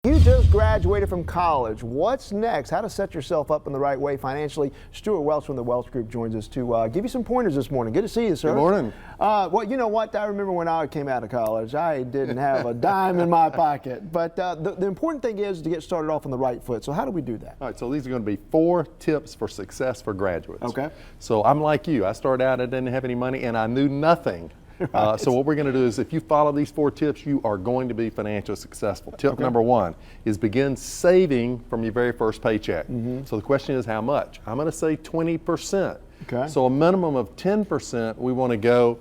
You just graduated from college. What's next? How to set yourself up in the right way financially? Stewart Welch from the Welch Group joins us to give you some pointers this morning. Good to see you, sir. Good morning. Well, you know what? I remember when I came out of college, I didn't have a dime in my pocket. But the important thing is to get started off on the right foot. So how do we do that? All right, so these are going to be 4 tips for success for graduates. Okay. So I'm like you. I started out, I didn't have any money, and I knew nothing. Right. So what we're going to do is, if you follow these 4 tips, you are going to be financially successful. Tip number 1 is begin saving from your very first paycheck. So the question is, how much? I'm going to say 20%. Okay. So a minimum of 10% we want to go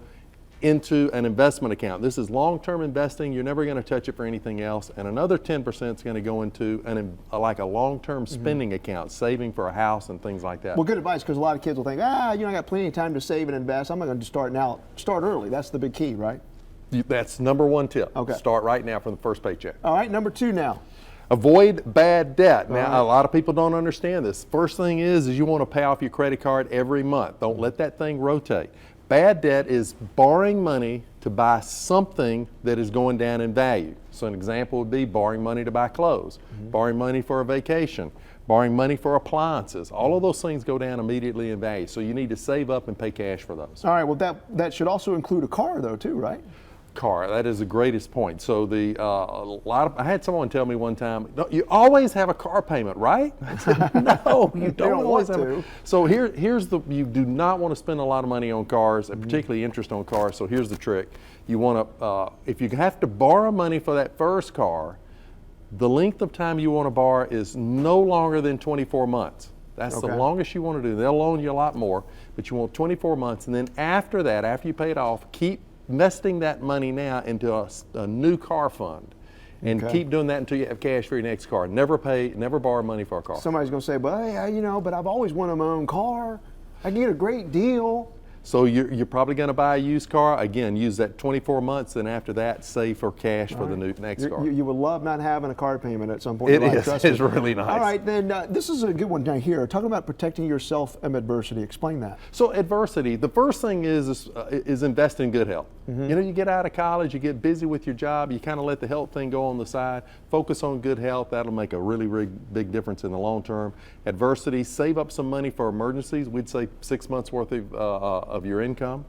into an investment account. This is long-term investing. You're never going to touch it for anything else. And another 10% is going to go into like a long-term spending account, saving for a house and things like that. Well, good advice, because a lot of kids will think, I got plenty of time to save and invest. I'm not going to start now. Start early. That's the big key, right? That's number 1 tip. Okay. Start right now from the first paycheck. All right, number 2 now. Avoid bad debt. Now, right. a lot of people don't understand this. First thing is you want to pay off your credit card every month. Don't let that thing rotate. Bad debt is borrowing money to buy something that is going down in value. So an example would be borrowing money to buy clothes, borrowing money for a vacation, borrowing money for appliances. All of those things go down immediately in value. So you need to save up and pay cash for those. All right, well, that should also include a car, though, too, right? Car, that is the greatest point. So I had someone tell me one time, no, you always have a car payment, right? I said, no, you don't always have to. So you do not want to spend a lot of money on cars, and particularly interest on cars. So here's the trick. You want to, if you have to borrow money for that first car, the length of time you want to borrow is no longer than 24 months. That's the longest you want to do. They'll loan you a lot more, but you want 24 months. And then after that, after you pay it off, keep investing that money now into a new car fund, and keep doing that until you have cash for your next car. Never borrow money for a car. Somebody's going to say, but hey, but I've always wanted my own car. I can get a great deal. So you're probably going to buy a used car. Again, use that 24 months, and after that, save for cash for the next car. You will love not having a car payment at some point in life. It's really nice. All right, then this is a good one down here. Talking about protecting yourself from adversity. Explain that. So adversity, the first thing is invest in good health. You get out of college, you get busy with your job, you kind of let the health thing go on the side. Focus on good health. That'll make a really, really big difference in the long term. Adversity, save up some money for emergencies. We'd say 6 months worth of your income.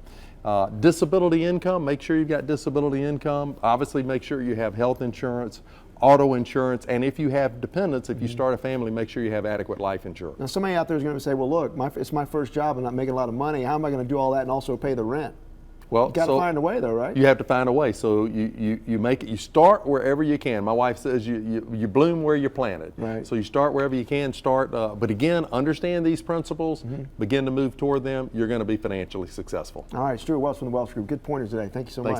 Disability income, make sure you've got disability income. Obviously make sure you have health insurance, auto insurance, and if you have dependents, if you start a family, make sure you have adequate life insurance. Now somebody out there is going to say, well look, it's my first job, I'm not making a lot of money, how am I going to do all that and also pay the rent? Well, you got to find a way though, right? You have to find a way. So you start wherever you can. My wife says you bloom where you're planted. Right. So you start wherever you can, but again, understand these principles, begin to move toward them, you're going to be financially successful. All right, Stewart Welch from the Welch Group. Good pointers today. Thank you so much.